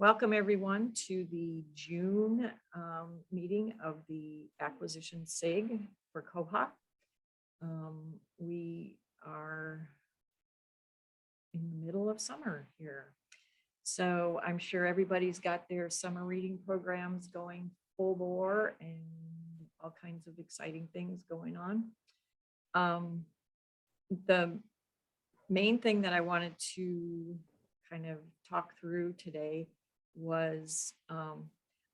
Welcome everyone to the June meeting of the acquisition SIG for KOHA. We are in the middle of summer here. So I'm sure everybody's got their summer reading programs going full bore and all kinds of exciting things going on. The main thing that I wanted to kind of talk through today was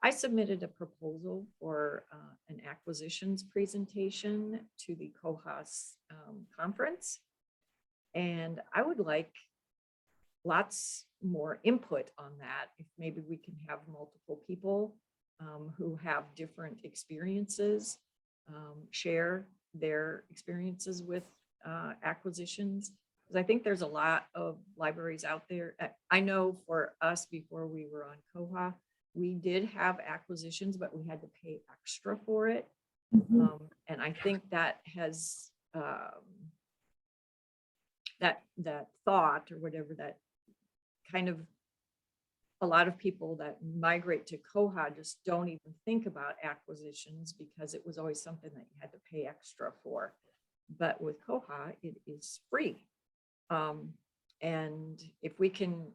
I submitted a proposal for an acquisitions presentation to the KOHA's conference, and I would like lots more input on that. If maybe we can have multiple people who have different experiences share their experiences with acquisitions. Because I think there's a lot of libraries out there. I know for us, before we were on KOHA, we did have acquisitions, but we had to pay extra for it. And I think that has that thought or whatever, that kind of, a lot of people that migrate to KOHA just don't even think about acquisitions because it was always something that you had to pay extra for. But with KOHA, it is free. And if we can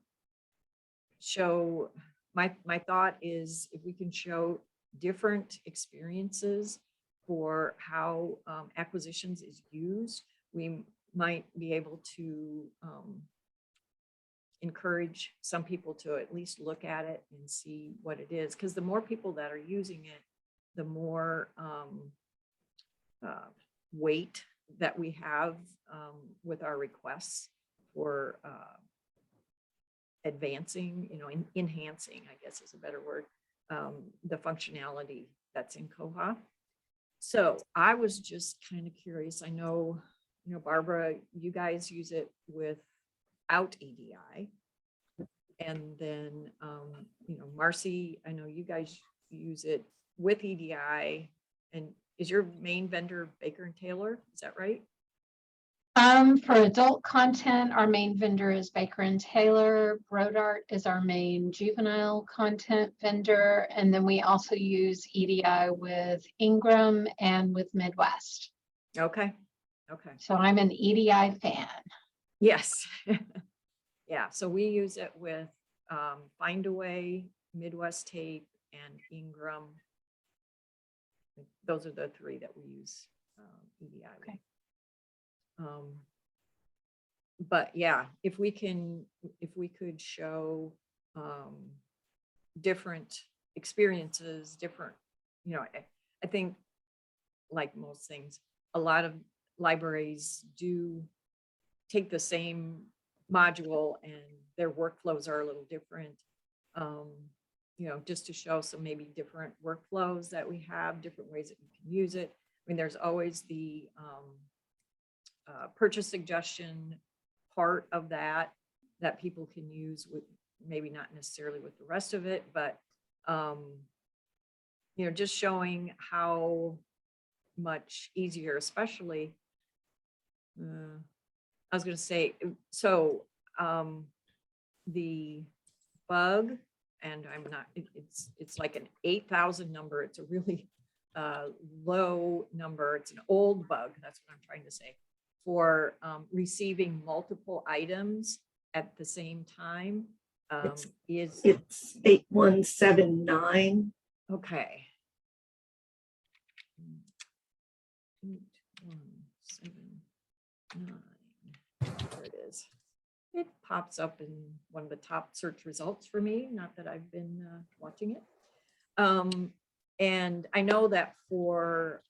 show, my thought is, if we can show different experiences for how acquisitions is used, we might be able to encourage some people to at least look at it and see what it is. Because the more people that are using it, the more weight that we have with our requests for advancing, enhancing, I guess is a better word, the functionality that's in KOHA. So I was just kind of curious. I know, Barbara, you guys use it without EDI. And then, Marcy, I know you guys use it with EDI. And is your main vendor Baker and Taylor? Is that right? For adult content, our main vendor is Baker and Taylor. Brodart is our main juvenile content vendor. And then we also use EDI with Ingram and with Midwest. Okay. So I'm an EDI fan. Yes. Yeah. So we use it with Findaway, Midwest Tape, and Ingram. Those are the three that we use EDI with. But yeah, if we could show different experiences, different, I think, like most things, a lot of libraries do take the same module and their workflows are a little different, just to show some maybe different workflows that we have, different ways that you can use it. I mean, there's always the purchase suggestion part of that people can use with, maybe not necessarily with the rest of it, but just showing how much easier, especially I was going to say, so the bug, and I'm not, it's like an 8,000 number. It's a really low number. It's an old bug. That's what I'm trying to say. For receiving multiple items at the same time it's 8179. Okay. 8179. There it is. It pops up in one of the top search results for me. Not that I've been watching it. And I know that for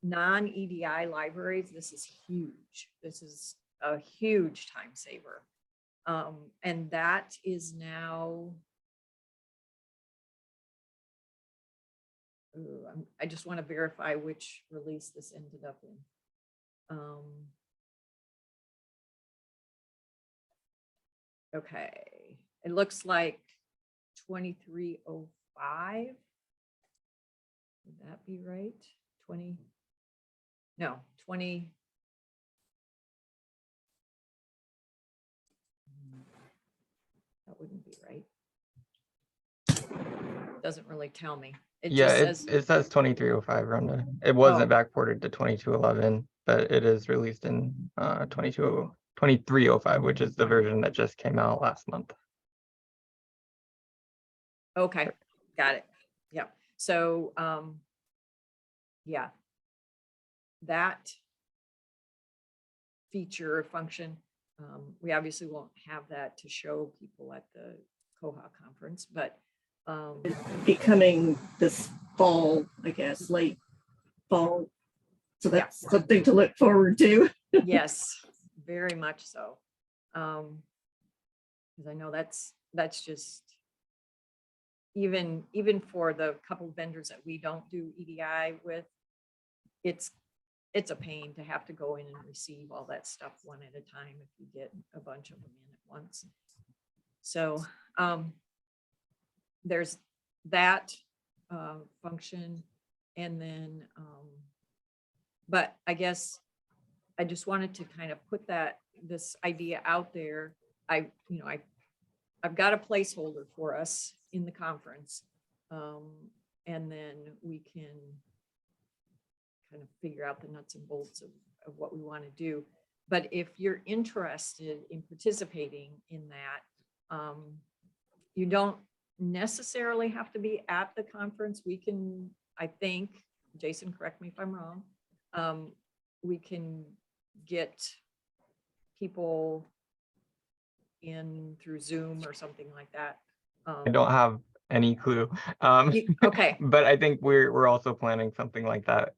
non-EDI libraries, this is huge. This is a huge time saver. And that is now, I just want to verify which release this ended up in. Okay, it looks like 2305. Would that be right? 20. No, 20. That wouldn't be right. doesn't really tell me. It Yeah, just says, it says 2305 Rhonda. It oh, wasn't backported to 2211, but it is released in 2305, which is the version that just came out last month. okay, got it. Yeah. So, yeah, that feature or function, we obviously won't have that to show people at the Koha conference, but becoming this fall, I guess, late fall. So that's something to look forward to. yes, very much so. Because I know that's just even for the couple vendors that we don't do EDI with, it's a pain to have to go in and receive all that stuff one at a time if you get a bunch of them in at once. So there's that function, and then but I guess I just wanted to kind of put this idea out there. I've got a placeholder for us in the conference, and then we can kind of figure out the nuts and bolts of what we want to do. But if you're interested in participating in that, you don't necessarily have to be at the conference. We can, I think, Jason, correct me if I'm wrong, we can get people in through Zoom or something like that. I don't have any clue. Okay. But I think we're also planning something like that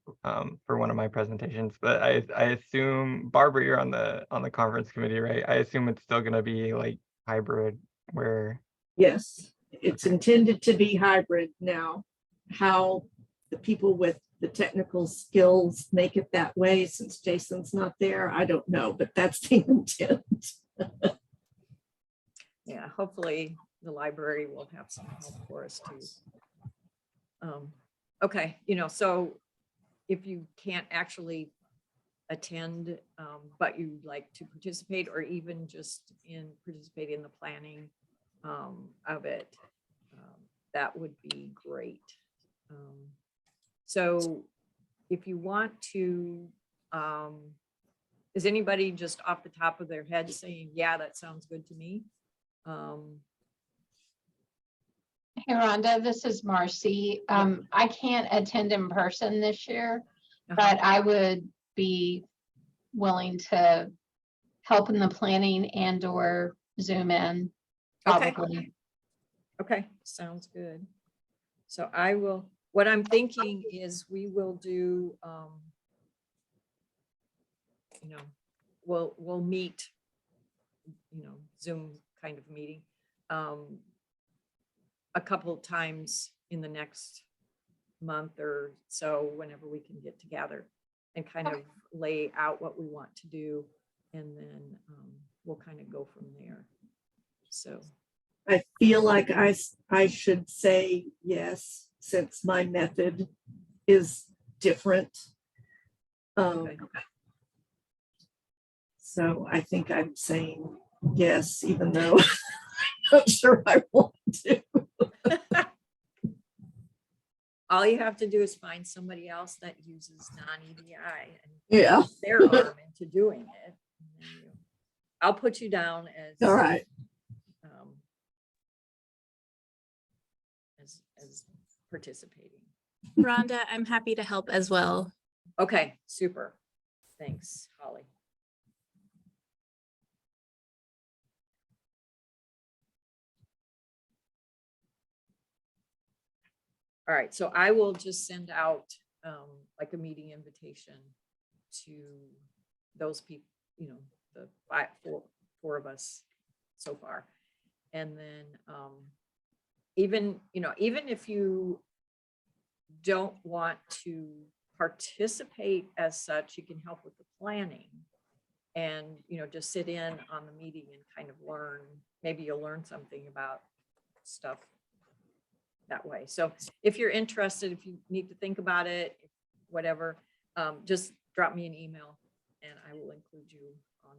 for one of my presentations. But I assume, Barbara, you're on the conference committee, right? I assume it's still going to be like hybrid, where Yes, it's intended to be hybrid now. How the people with the technical skills make it that way, since Jason's not there, I don't know, but that's the intent. Yeah, hopefully the library will have some help for us too. Okay, so if you can't actually attend, but you'd like to participate, or even just participate in the planning of it, that would be great. So if you want to, is anybody just off the top of their head saying, yeah, that sounds good to me? Hey, Rhonda, this is Marcy. I can't attend in person this year, but I would be willing to help in the planning and or Zoom in, probably. Okay, sounds good. So what I'm thinking is we will do, we'll meet, Zoom kind of meeting, a couple of times in the next month or so, whenever we can get together and kind of lay out what we want to do. And then we'll kind of go from there. So I feel like I should say yes, since my method is different. okay. So I think I'm saying yes, even though I'm not sure I want to. All you have to do is find somebody else that uses non-EDI and Yeah. put their arm into doing it. And then I'll put you down as All right. As participating. Rhonda, I'm happy to help as well. Okay, super. Thanks, Holly. All right, so I will just send out like a meeting invitation to those people, the four of us so far. And then even if you don't want to participate as such, you can help with the planning and, just sit in on the meeting and kind of learn. Maybe you'll learn something about stuff that way. So if you're interested, if you need to think about it, whatever, just drop me an email and I will include you on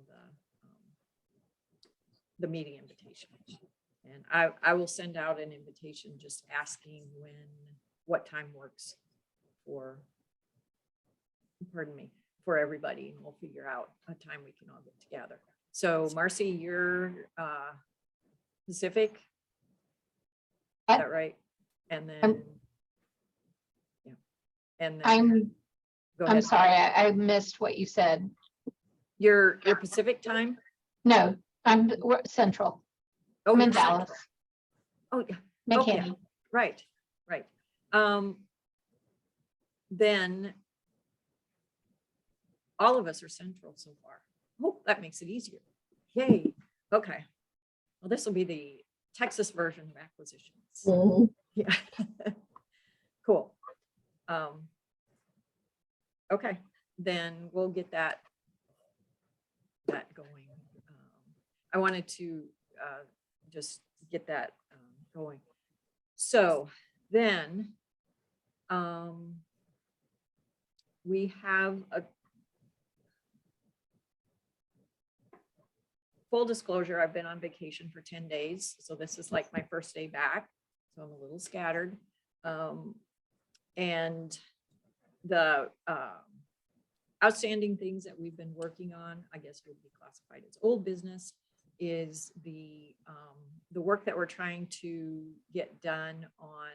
the meeting invitation. And I will send out an invitation just asking what time works for, pardon me, for everybody, and we'll figure out a time we can all get together. So Marcy, you're Pacific, is that right? And then, yeah, and then, go I'm ahead. sorry, I missed what you said. Your Pacific time? No, we're Central. Oh, I'm in you're Central. Dallas, Oh, yeah. McKinney. Right. Then all of us are Central so far. Oh, that makes it easier. Yay. Okay. Well, this will be the Texas version of acquisitions. Mhm. Yeah. Cool. Okay, then we'll get that going. I wanted to just get that going. So then we have a full disclosure. I've been on vacation for 10 days. So this is like my first day back. So I'm a little scattered. And the outstanding things that we've been working on, I guess would be classified as old business, is the work that we're trying to get done on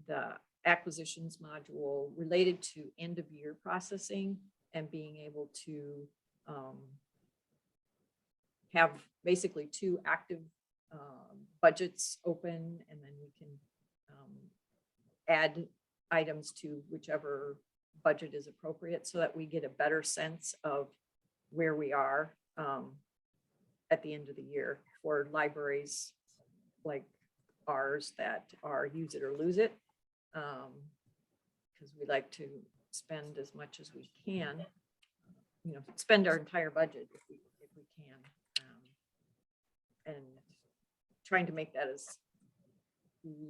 the acquisitions module related to end of year processing and being able to have basically 2 active budgets open, and then we can add items to whichever budget is appropriate so that we get a better sense of where we are at the end of the year for libraries like ours that are use it or lose it, because we like to spend as much as we can, spend our entire budget if we can, and trying to make that as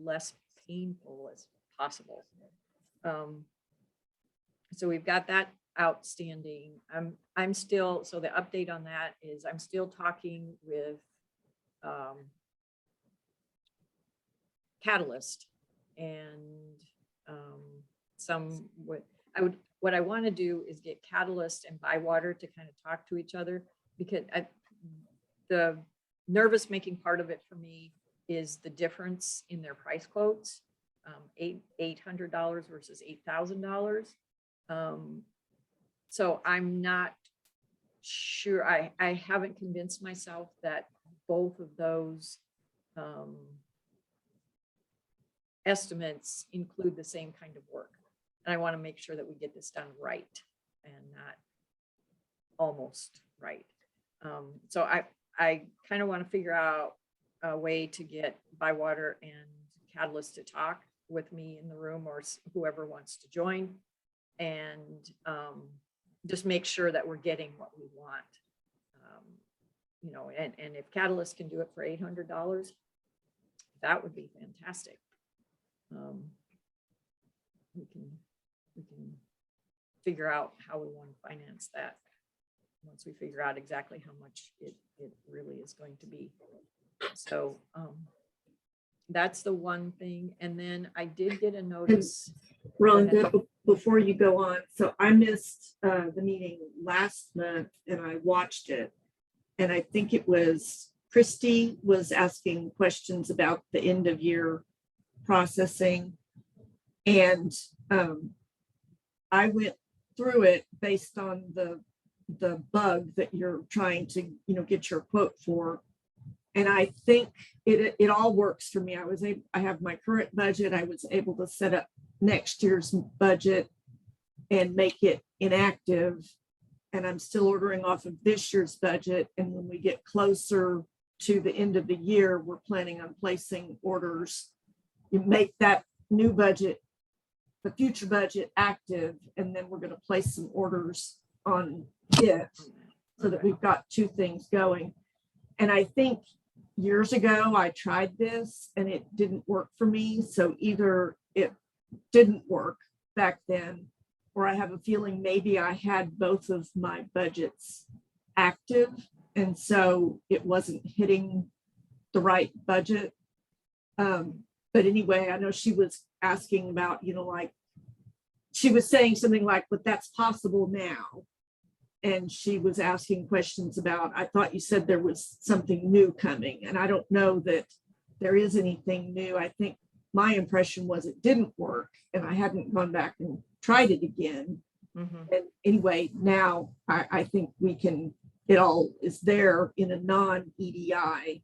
less painful as possible. So we've got that outstanding. I'm still, so the update on that is I'm still talking with Catalyst, and what I want to do is get Catalyst and Bywater to kind of talk to each other, because the nervous making part of it for me is the difference in their price quotes, $800 versus $8,000. So I'm not sure, I haven't convinced myself that both of those estimates include the same kind of work. And I want to make sure that we get this done right and not almost right. So I kind of want to figure out a way to get Bywater and Catalyst to talk with me in the room, or whoever wants to join, and just make sure that we're getting what we want. And if Catalyst can do it for $800, that would be fantastic. We can figure out how we want to finance that once we figure out exactly how much it really is going to be. So that's the one thing. And then I did get a notice. Rhonda, before you go on, so I missed the meeting last month and I watched it. And I think it was Christy was asking questions about the end of year processing. And I went through it based on the bug that you're trying to, get your quote for. And I think it all works for me. I have my current budget. I was able to set up next year's budget and make it inactive. And I'm still ordering off of this year's budget. And when we get closer to the end of the year, we're planning on placing orders. You make that new budget, the future budget, active, and then we're going to place some orders on it so that we've got 2 things going. And I think years ago I tried this and it didn't work for me. So either it didn't work back then, or I have a feeling maybe I had both of my budgets active And so it wasn't hitting the right budget. But anyway, I know she was asking about, like, she was saying something like, but that's possible now. And she was asking questions about, I thought you said there was something new coming. And I don't know that there is anything new. I think my impression was it didn't work and I hadn't gone back and tried it again. Mhm. And anyway, now I think we can, it all is there in a non-EDI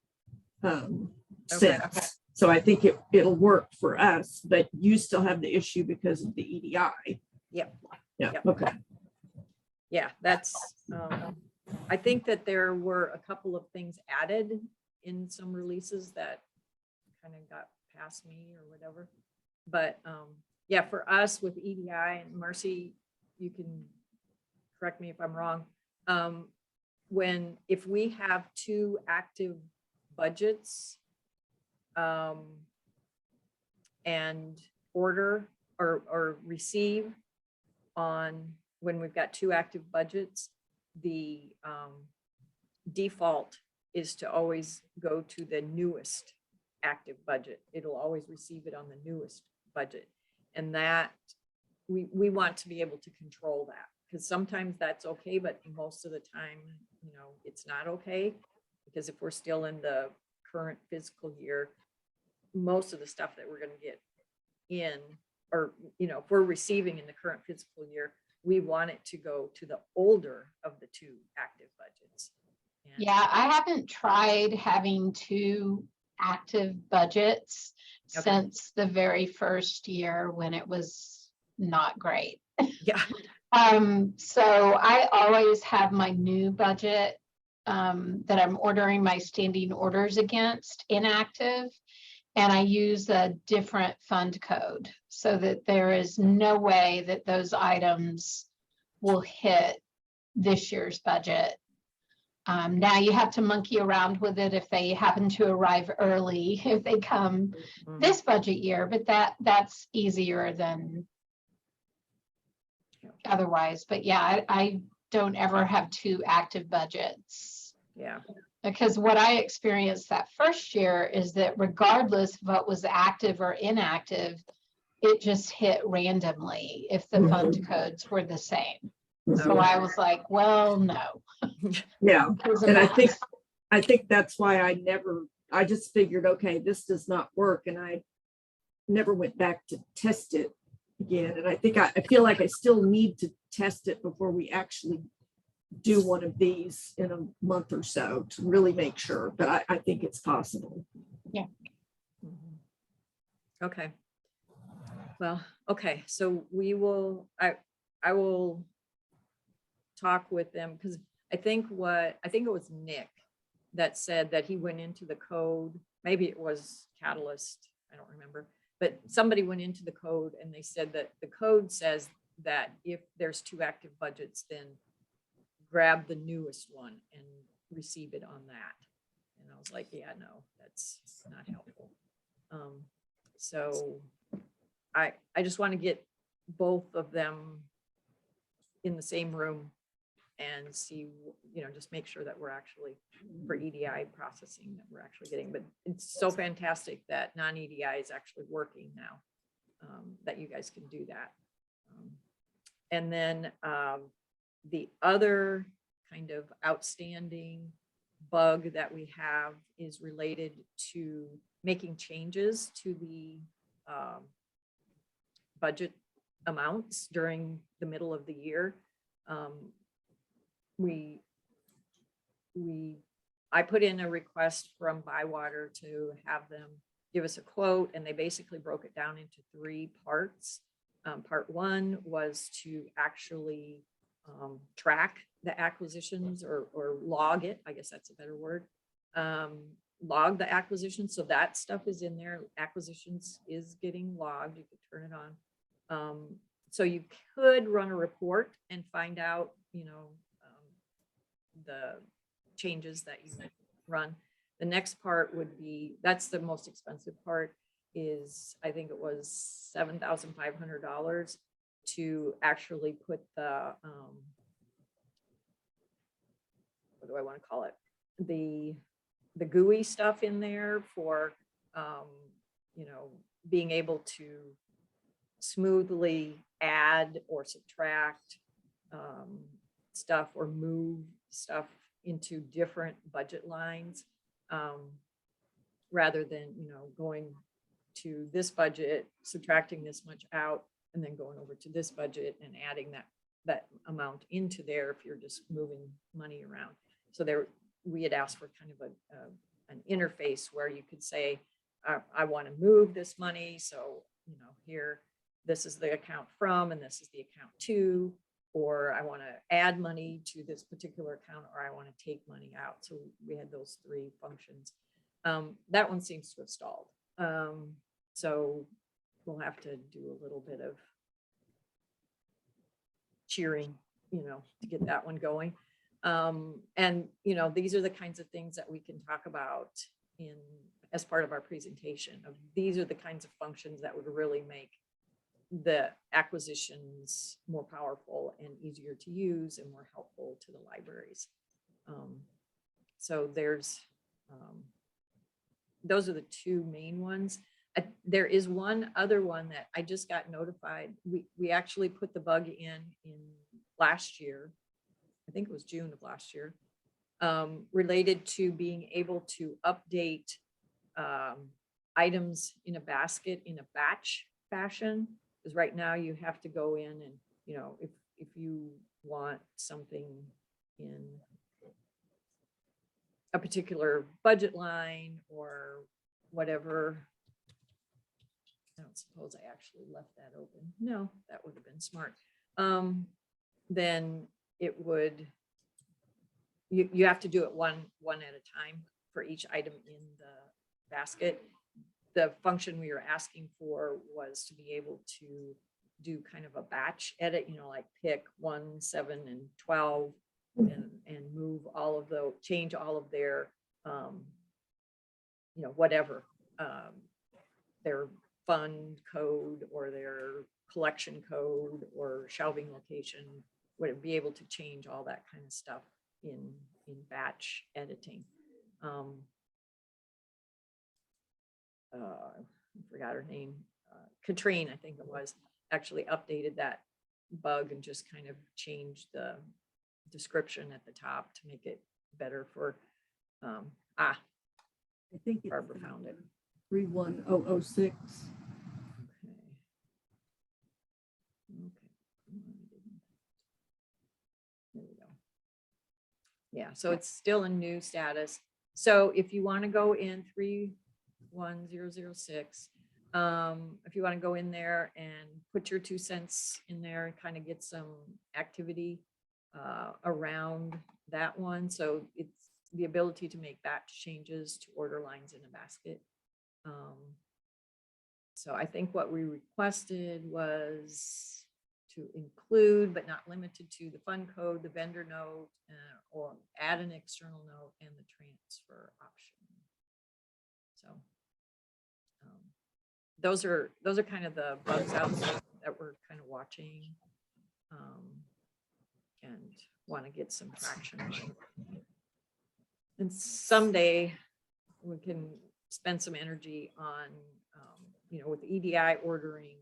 sense. So I think it'll work for us, but you still have the issue because of the EDI. Yep. Yeah, Yep. okay. Yeah, that's, I think that there were a couple of things added in some releases that kind of got past me or whatever. But yeah, for us with EDI, and Marcy, you can correct me if I'm wrong. If we have 2 active budgets and order or receive on, when we've got 2 active budgets, the default is to always go to the newest active budget. It'll always receive it on the newest budget. And that we want to be able to control that, because sometimes that's okay, but most of the time, it's not okay, because if we're still in the current fiscal year, most of the stuff that we're going to get in, or if we're receiving in the current fiscal year, we want it to go to the older of the 2 active budgets. And Yeah, I haven't tried having 2 active budgets Okay. since the very first year when it was not great. yeah, So I always have my new budget that I'm ordering my standing orders against inactive, and I use a different fund code so that there is no way that those items will hit this year's budget. Now you have to monkey around with it if they happen to arrive early, if they come Mhm. this budget year, but that's easier than otherwise. But yeah, I don't ever have 2 active budgets, yeah, because what I experienced that first year is that regardless of what was active or inactive, it just hit randomly if the fund codes were the same. So Okay. I was like, well, no. Yeah. Here's a And mess. I think that's why I just figured, okay, this does not work. And I never went back to test it again. And I think I feel like I still need to test it before we actually do one of these in a month or so to really make sure. But I think it's possible. Mhm. Okay. Well, okay, so I will talk with them, because I think it was Nick that said that he went into the code. Maybe it was Catalyst, I don't remember, but somebody went into the code and they said that the code says that if there's 2 active budgets, then grab the newest one and receive it on that. And I was like, yeah, no, that's not helpful. So I just want to get both of them in the same room and see, just make sure that we're actually, for EDI processing, that we're actually getting, but it's so fantastic that non-EDI is actually working now, that you guys can do that. And then the other kind of outstanding bug that we have is related to making changes to the budget amounts during the middle of the year. I put in a request from Bywater to have them give us a quote, and they basically broke it down into 3 parts. Part 1 was to actually track the acquisitions or log it. I guess that's a better word. Log the acquisition. So that stuff is in there. Acquisitions is getting logged. You could turn it on. So you could run a report and find out, the changes that you run. The next part would be, that's the most expensive part, is I think it was $7,500 to actually put the, what what do I want to call it? The GUI stuff in there for, you know, being able to smoothly add or subtract stuff or move stuff into different budget lines, rather than, you know, going to this budget, subtracting this much out, and then going over to this budget and adding that amount into there if you're just moving money around. So there, we had asked for kind of an interface where you could say, I want to move this money. So, you know, here, this is the account from, and this is the account to, or I want to add money to this particular account, or I want to take money out. So we had those three functions. That one seems to have stalled. So we'll have to do a little bit of cheering, you know, to get that one going. And, you know, these are the kinds of things that we can talk about as part of our presentation. These are the kinds of functions that would really make the acquisitions more powerful and easier to use and more helpful to the libraries. So there's, those are the two main ones. There is one other one that I just got notified. We actually put the bug in last year. I think it was June of last year, related to being able to update items in a basket in a batch fashion. Because right now you have to go in and, you know, if you want something in a particular budget line or whatever. I don't suppose I actually left that open. No, that would have been smart. Then it would, you have to do it one at a time for each item in the basket. The function we were asking for was to be able to do kind of a batch edit, you know, like pick 1, 7, and 12 and move all of the, change all of their, you know, whatever, their fund code or their collection code or shelving location, would be able to change all that kind of stuff in batch editing. I forgot her name, Katrine, I think it was, actually updated that bug and just kind of changed the description at the top to make it better for, I think it's Barbara found it. 31006. Okay. There we go. Yeah, so it's still in new status. So if you want to go in 31006, if you want to go in there and put your 2 cents in there and kind of get some activity around that one. So it's the ability to make batch changes to order lines in a basket. So I think what we requested was to include, but not limited to, the fund code, the vendor note, or add an external note and the transfer option. So those are kind of the bugs out there that we're kind of watching and want to get some traction on. And someday we can spend some energy on, you know, with EDI ordering,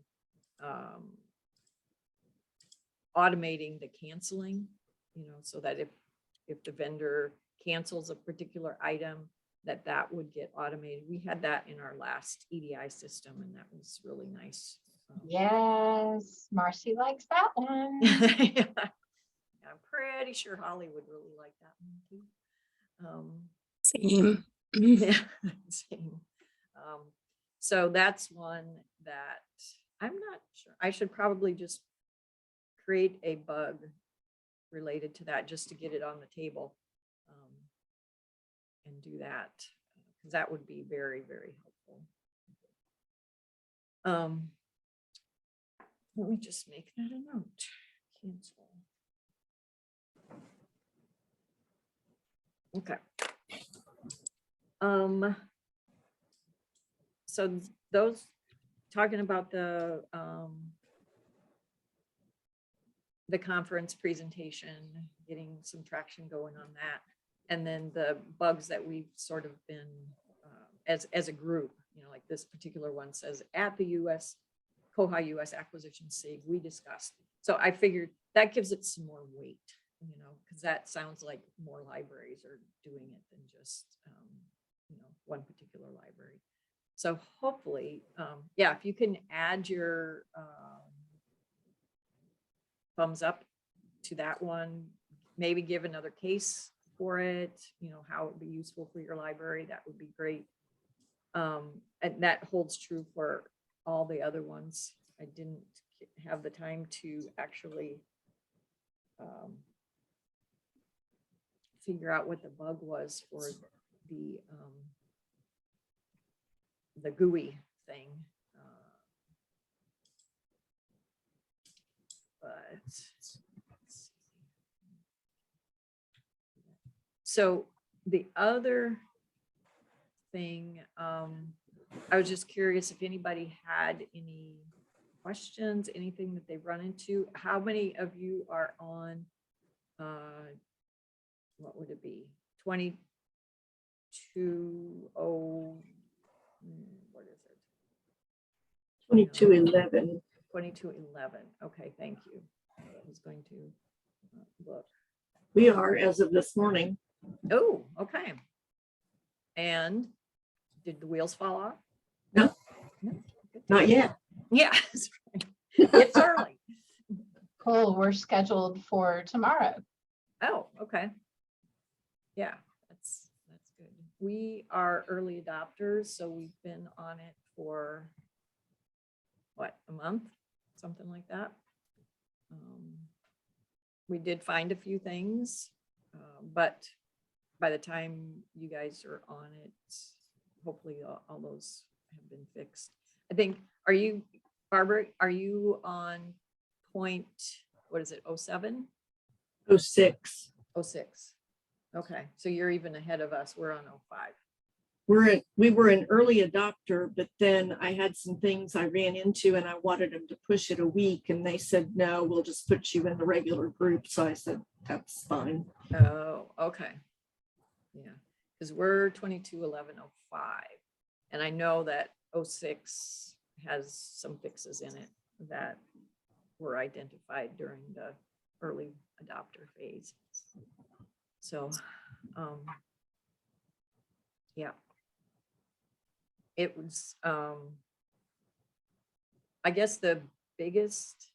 automating the canceling, you know, so that if the vendor cancels a particular item, that would get automated. We had that in our last EDI system, and that was really nice. Yes, Marcy likes that one. Yeah, I'm pretty sure Holly would really like that one too. Same. Yeah, same. So that's one that I'm not sure. I should probably just create a bug related to that just to get it on the table and do that, because that would be very, very helpful. Let me just make that a note. Cancel. Okay. So those, talking about the conference presentation, getting some traction going on that. and then the bugs that we've sort of been, as a group, you know, like this particular one says, at the US, koha-US acquisition SIG, we discussed. So I figured that gives it some more weight, you know, because that sounds like more libraries are doing it than just, you know, one particular library. So hopefully, yeah, if you can add your thumbs up to that one, maybe give another case for it, you know, how it would be useful for your library, that would be great. And that holds true for all the other ones. I didn't have the time to actually figure out what the bug was for the GUI thing. But let's see. So the other thing, I was just curious if anybody had any questions, anything that they've run into. How many of you are on, what would it be? 22, what is it? 2211. 2211. Okay, thank you. I was going to look. We are as of this morning. Oh, okay. And did the wheels fall off? No, not yet. Yeah, it's early. Cool, we're scheduled for tomorrow. Oh, okay. Yeah, that's good. We are early adopters, so we've been on it for what, a month, something like that. We did find a few things, but by the time you guys are on it, hopefully all those have been fixed. I think, are you, Barbara, are you on point, what is it, 07? 06. 06. Okay, so you're even ahead of us. We're on 05. We were an early adopter, but then I had some things I ran into and I wanted them to push it a week and they said, no, we'll just put you in the regular group. So I said, that's fine. Oh, okay. Yeah, because we're 22/11/05. And I know that 06 has some fixes in it that were identified during the early adopter phase. So, yeah. It was, I guess the biggest,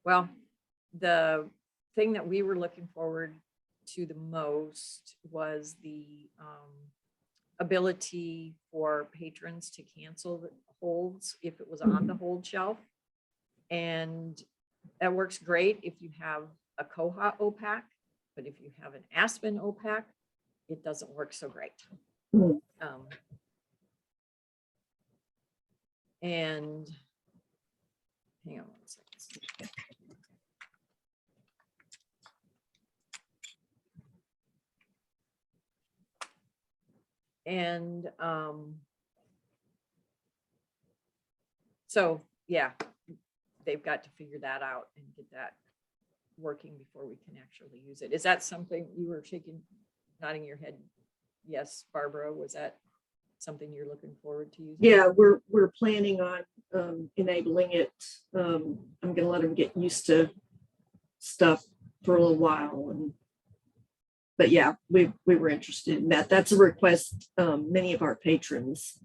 well, the thing that we were looking forward to the most was the ability for patrons to cancel the holds if it was on the hold shelf. And that works great if you have a Koha OPAC, but if you have an Aspen OPAC, it doesn't work so great. And hang on 1 second. And so, yeah, they've got to figure that out and get that working before we can actually use it. Is that something you were nodding your head? Yes, Barbara, was that something you're looking forward to using? Yeah, we're planning on enabling it. I'm going to let them get used to stuff for a little while. But yeah, we were interested in that. That's a request many of our patrons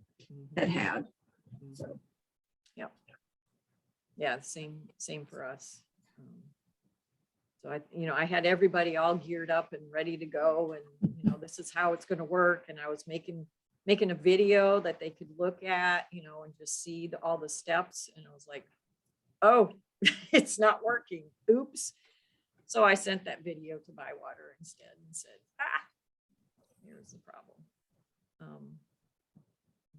had. So. Yep. Yeah, same for us. So I had everybody all geared up and ready to go, and this is how it's going to work. And I was making a video that they could look at, and just see all the steps. And I was like, oh, it's not working. Oops. So I sent that video to Bywater instead and said, here's the problem.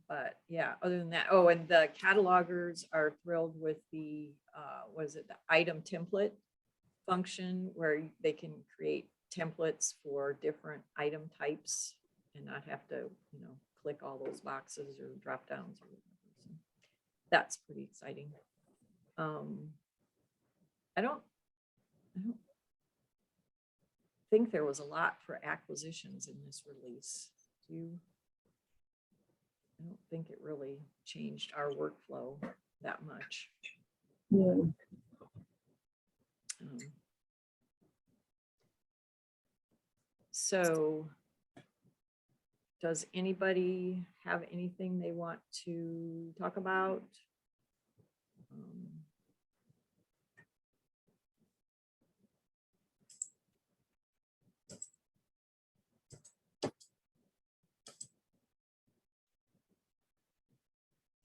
But yeah, other than that, oh, and the catalogers are thrilled with the, the item template function where they can create templates for different item types and not have to, click all those boxes or drop downs or whatever. So that's pretty exciting. I don't think there was a lot for acquisitions in this release. I don't think it really changed our workflow that much. Yeah. So does anybody have anything they want to talk about?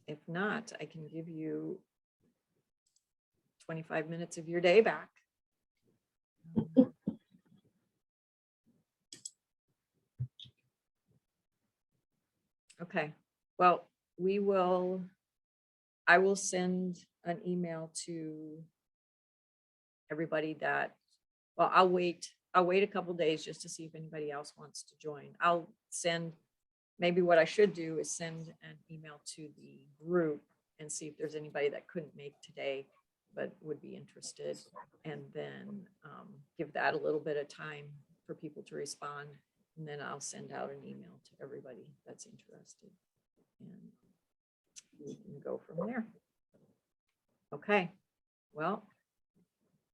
If not, I can give you 25 minutes of your day back. Okay, well, I will send an email to everybody that, well, I'll wait a couple days just to see if anybody else wants to join. I'll send, maybe what I should do is send an email to the group and see if there's anybody that couldn't make today but would be interested, and then give that a little bit of time for people to respond. And then I'll send out an email to everybody that's interested, and we can go from there. Okay, well,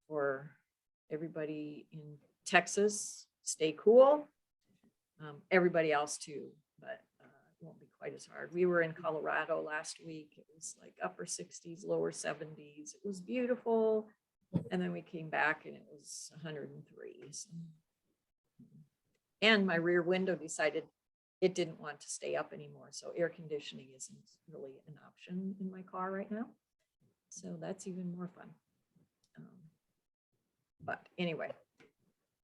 for everybody in Texas, stay cool. Everybody else too, but it won't be quite as hard. We were in Colorado last week. It was like upper 60s, lower 70s. It was beautiful. And then we came back and it was 103. So. And my rear window decided it didn't want to stay up anymore. So air conditioning isn't really an option in my car right now. So that's even more fun. But anyway,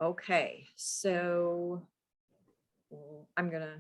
okay. So I'm going to